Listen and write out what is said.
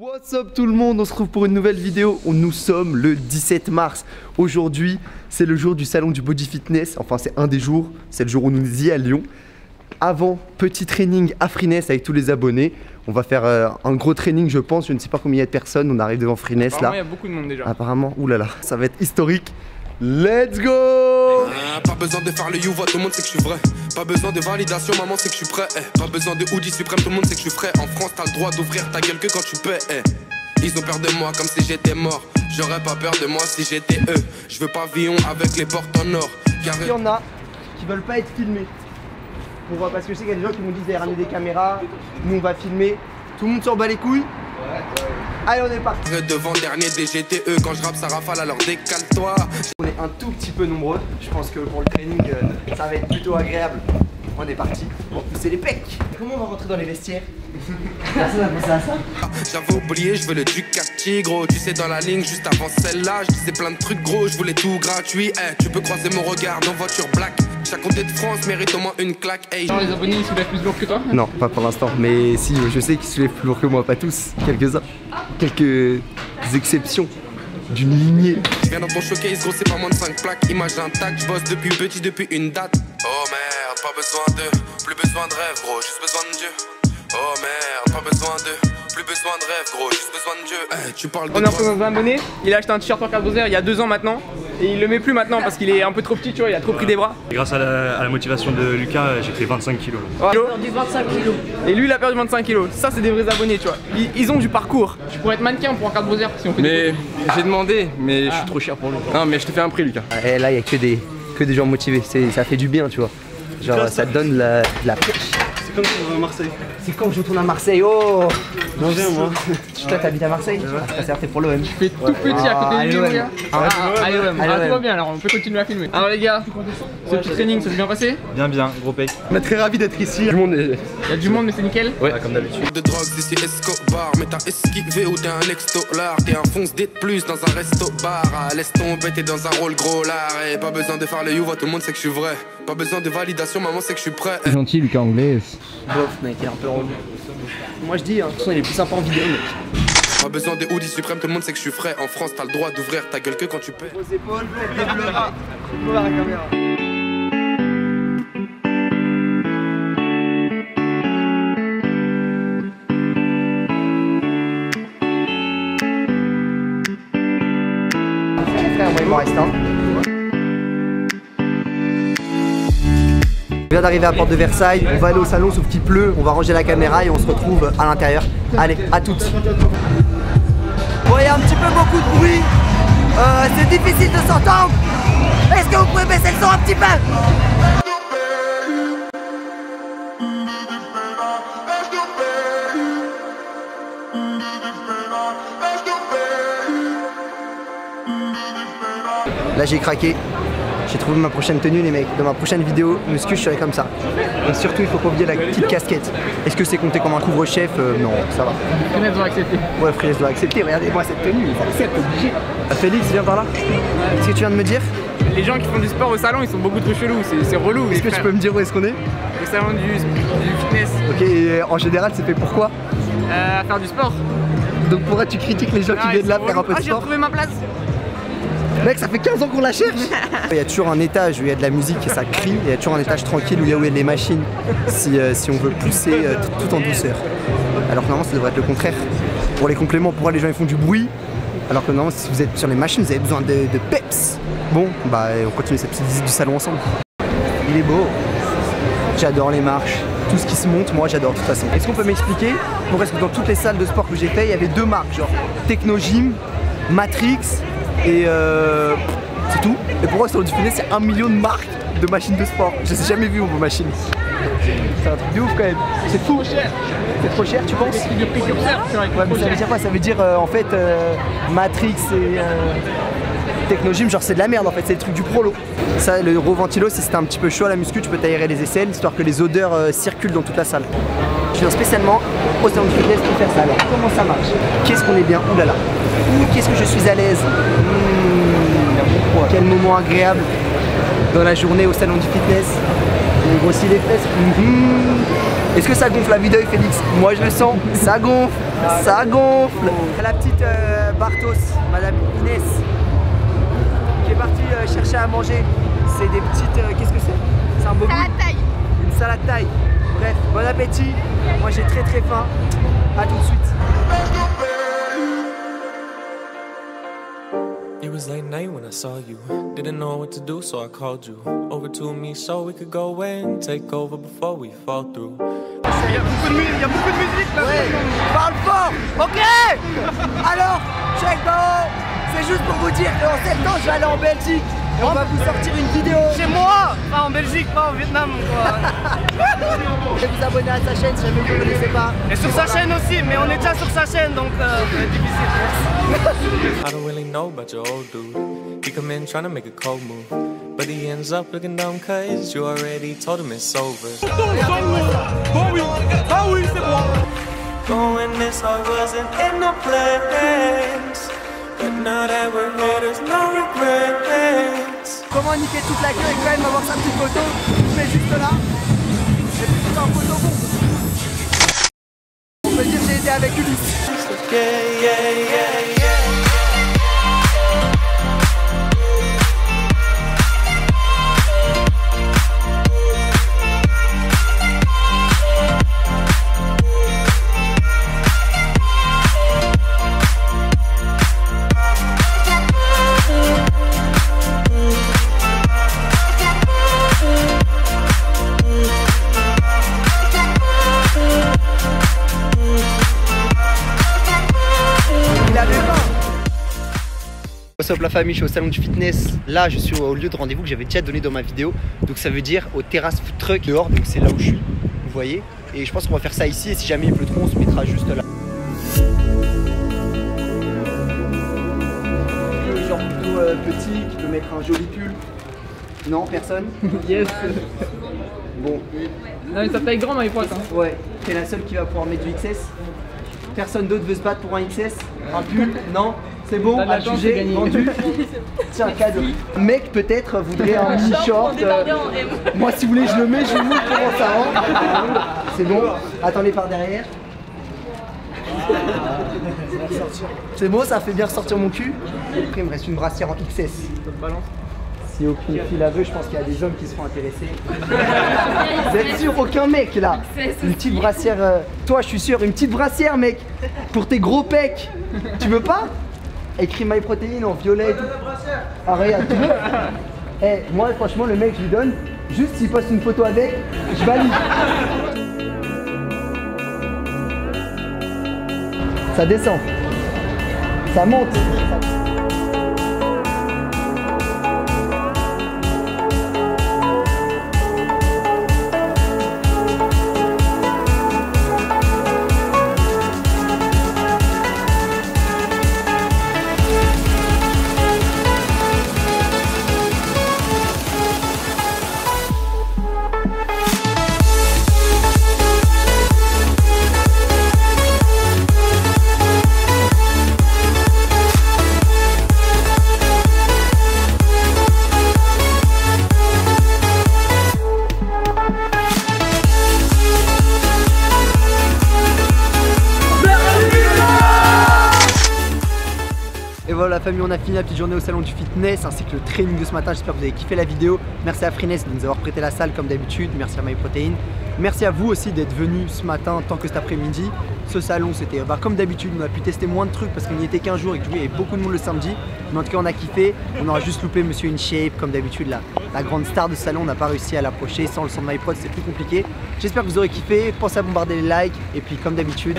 What's up tout le monde, on se retrouve pour une nouvelle vidéo. Nous sommes le 17 mars. Aujourd'hui, c'est le jour du salon du body fitness. Enfin, c'est un des jours. C'est le jour où nous y allions. Avant, petit training à Freeness avec tous les abonnés. On va faire un gros training, je pense. Je ne sais pas combien il y a de personnes. On arrive devant Freeness là. Apparemment, il y a beaucoup de monde déjà. Apparemment, oulala, ça va être historique. Let's go! Pas besoin de faire le you, tout le monde sait que je suis vrai. Pas besoin de validation, maman sait que je suis prêt. Pas besoin de hoodie suprême, tout le monde sait que je suis frais. En France, t'as le droit d'ouvrir ta gueule que quand tu paies. Ils ont peur de moi comme si j'étais mort. J'aurais pas peur de moi si j'étais eux. Je veux pavillon avec les portes en or. Il y en a qui veulent pas être filmés. Parce que je sais qu'il y a des gens qui m'ont dit d'aller ramener des caméras. Nous on va filmer. Tout le monde s'en bat les couilles. Allez, on est parti. Devant dernier des GTE, quand je rappe ça rafale, alors décale-toi. On est un tout petit peu nombreux. Je pense que pour le training, ça va être plutôt agréable. On est parti. Bon, c'est les pecs. Comment on va rentrer dans les vestiaires? Personne n'a pensé à ça. J'avais oublié, je veux le Ducati, gros. Tu sais, dans la ligne, juste avant celle-là, je disais plein de trucs, gros. Je voulais tout gratuit. Tu peux croiser mon regard dans voiture black. Chaque comté de France mérite au moins une claque. Les abonnés ils soulèvent plus lourd que toi? Non, pas pour l'instant. Mais si, je sais qu'ils soulèvent plus lourd que moi. Pas tous. Quelques-uns. Quelques exceptions d'une lignée. Viens dans ton showcase, gros, c'est pas moins de 5 plaques. Image intact, je bosse depuis petit, depuis une date. Oh merde, pas besoin de, plus besoin de rêve, gros, juste besoin de Dieu. Oh merde, pas besoin de, plus besoin de rêve, gros, juste besoin de Dieu. Tu parles de. On est en présence d'un abonné, il a acheté un t-shirt en carte Bowser il y a 2 ans maintenant. Et il le met plus maintenant parce qu'il est un peu trop petit, tu vois, il a trop pris des bras. Et grâce à la motivation de Lucas, j'ai pris 25 kilos. J'ai perdu 25 kilos. Et lui il a perdu 25 kilos. Ça c'est des vrais abonnés, tu vois. Ils ont du parcours. Tu pourrais être mannequin pour un carte Bowser si on fait. Mais j'ai demandé, mais je suis trop cher pour lui. Non mais je te fais un prix Lucas. Et là il n'y a que des gens motivés. Ça fait du bien, tu vois. Genre ça te donne la pêche. C'est comme si on va à Marseille. C'est quand je retourne à Marseille, oh. Non, viens moi. Toi t'habites à Marseille? Ah, t'es pour l'OM. Tu fais tout petit à côté de lui, les gars. Allez l'OM. Tout va bien, alors on peut continuer à filmer. Alors les gars, ce petit training, ça s'est bien passé? Bien, gros pec. On est très ravis d'être ici. Il y a du monde mais c'est nickel. Ouais, comme d'habitude. De drogue d'ici Escobar, mais t'as esquivé ou t'es un extolard. T'es un fonce d'être plus dans un resto bar. Laisse tomber, t'es dans un rôle gros lard. Et pas besoin de faire le you, tout le monde sait que je suis vrai. Pas besoin de validation, maman sait que je suis prêt. C'est gentil Lucas anglais. Bof mec, il est un peu relou. Moi je dis, hein, de toute façon il est plus sympa en vidéo mec. Pas besoin de hoodie suprême, tout le monde sait que je suis frais. En France, t'as le droit d'ouvrir ta gueule que quand tu paies. Vos épaules, faites des blocs. Voir la caméra. Frère, moi il m'en reste un. On vient d'arriver à la porte de Versailles, on va aller au salon sauf qu'il pleut, on va ranger la caméra et on se retrouve à l'intérieur. Allez, à toutes. Bon, il y a un petit peu beaucoup de bruit, c'est difficile de s'entendre. Est-ce que vous pouvez baisser le son un petit peu? Là j'ai craqué. J'ai trouvé ma prochaine tenue les mecs. Dans ma prochaine vidéo muscu je serai comme ça. Et surtout il faut pas oublier la petite casquette. Est-ce que c'est compté comme un couvre-chef? Non, ça va. Freeness doit accepter. Ouais, Freeness doit accepter. Regardez-moi cette tenue, c'est obligé. Félix, viens par là. Qu'est-ce que tu viens de me dire? Les gens qui font du sport au salon ils sont beaucoup trop chelous, c'est relou. Est-ce que tu peux me dire où est-ce qu'on est? Le salon du fitness. Ok, et en général c'est fait pourquoi? À faire du sport. Donc pourquoi tu critiques les gens qui viennent là faire un peu de J'ai sport? retrouvé ma place. Mec, ça fait 15 ans qu'on la cherche. Il y a toujours un étage où il y a de la musique et ça crie. Il y a toujours un étage tranquille où il y a des machines si on veut pousser tout en douceur. Alors que normalement ça devrait être le contraire. Pour les compléments, pourquoi les gens ils font du bruit? Alors que normalement si vous êtes sur les machines vous avez besoin de peps. Bon, bah on continue cette petite visite du salon ensemble. Il est beau. J'adore les marches. Tout ce qui se monte, moi j'adore de toute façon. Est-ce qu'on peut m'expliquer pourquoi est-ce que dans toutes les salles de sport que j'ai fait, il y avait 2 marques, genre Technogym, Matrix et c'est tout. Et pourquoi sur le fitness il y a 1 million de marques de machines de sport? Je les ai jamais vues vos machines. C'est un truc de ouf quand même. C'est fou. C'est trop cher tu penses? C'est du précurseur. Ouais, mais ça veut dire quoi? Ça veut dire en fait Matrix et Technogym, genre c'est de la merde en fait, c'est le truc du prolo. Ça, le Roventilo, si c'était un petit peu chaud à la muscu, tu peux t'aérer les aisselles histoire que les odeurs circulent dans toute la salle. Je viens spécialement au salon de fitness pour faire ça. Alors comment ça marche? Qu'est-ce qu'on est bien? Ouh là là. Ouh, qu'est-ce que je suis à l'aise. Quel moment agréable dans la journée au salon du fitness. On grossit les fesses. Est-ce que ça gonfle la vue d'œil, Félix? Moi je le sens, ça gonfle. Ça gonfle. La petite Bartos, Madame Inès, qui est partie chercher à manger. C'est des petites... qu'est-ce que c'est? C'est un bobo. Salade taille. Une salade taille. Bref, bon appétit. Moi j'ai très faim. A tout de suite. It was late night when I saw you. Didn't know what to do, so I called you over to me so we could go and take over before we fall through. Il y a beaucoup de musique là. Ouais, parle fort. Ok. Alors, check go. C'est juste pour vous dire qu'en septembre je vais aller en Belgique. Et on va vous sortir une vidéo. Chez moi, pas en Belgique, pas au Vietnam quoi. Et vous abonner à sa chaîne si jamais vous ne connaissez pas. Et sur sa chaîne aussi, mais on est déjà sur sa chaîne donc c'est difficile. I don't really know about your old dude. He come in trying to make a cold move, but he ends up looking dumb cause you already told him it's over. Ah oui, c'est bon. Going this hard wasn't in the plans, but now that we're here there's no regrets. Comment niquer toute la queue et quand même avoir sa petite photo. Je mets juste là. Et puis c'est un photo bon. On peut dire que j'ai été avec Ulysse. Yeah, yeah, yeah, yeah. What's up la famille, je suis au salon du fitness. Là je suis au lieu de rendez-vous que j'avais déjà donné dans ma vidéo. Donc ça veut dire aux terrasses food truck dehors, donc c'est là où je suis, vous voyez. Et je pense qu'on va faire ça ici et si jamais il pleut trop on se mettra juste là. Genre plutôt petit, qui peut mettre un joli pull. Non, personne. Yes. Bon. Non mais ça taille grand dans les potes hein. Ouais, t'es la seule qui va pouvoir mettre du XS. Personne d'autre veut se battre pour un XS. Un pull, non. C'est bon, à juger, vendu. Tiens, cadeau. Mec peut-être voudrait un mini short. Moi si vous voulez je le mets, je vous montre comment ça rentre. C'est bon, attendez par derrière. C'est bon, ça fait bien ressortir mon cul. Après il me reste une brassière en XS. Si aucune fille la veut, je pense qu'il y a des hommes qui seront intéressés. Vous êtes sûr, aucun mec là. Une petite brassière, toi je suis sûr, une petite brassière mec. Pour tes gros pecs. Tu veux pas? Écrit My Protein en violet et tout. Ah regarde, tu veux? Eh, moi franchement le mec je lui donne, juste s'il poste une photo avec, je valide. Ça descend. Ça monte. Et voilà la famille, on a fini la petite journée au salon du fitness ainsi que le training de ce matin. J'espère que vous avez kiffé la vidéo. Merci à Freeness de nous avoir prêté la salle comme d'habitude. Merci à My Protein. Merci à vous aussi d'être venus ce matin tant que cet après-midi. Ce salon c'était comme d'habitude, on a pu tester moins de trucs parce qu'il n'y était qu'un jour et que il y avait beaucoup de monde le samedi. Mais en tout cas on a kiffé. On aura juste loupé Monsieur InShape comme d'habitude là. La grande star de ce salon, on n'a pas réussi à l'approcher. Sans le son de My Prod c'est plus compliqué. J'espère que vous aurez kiffé. Pensez à bombarder les likes et puis comme d'habitude.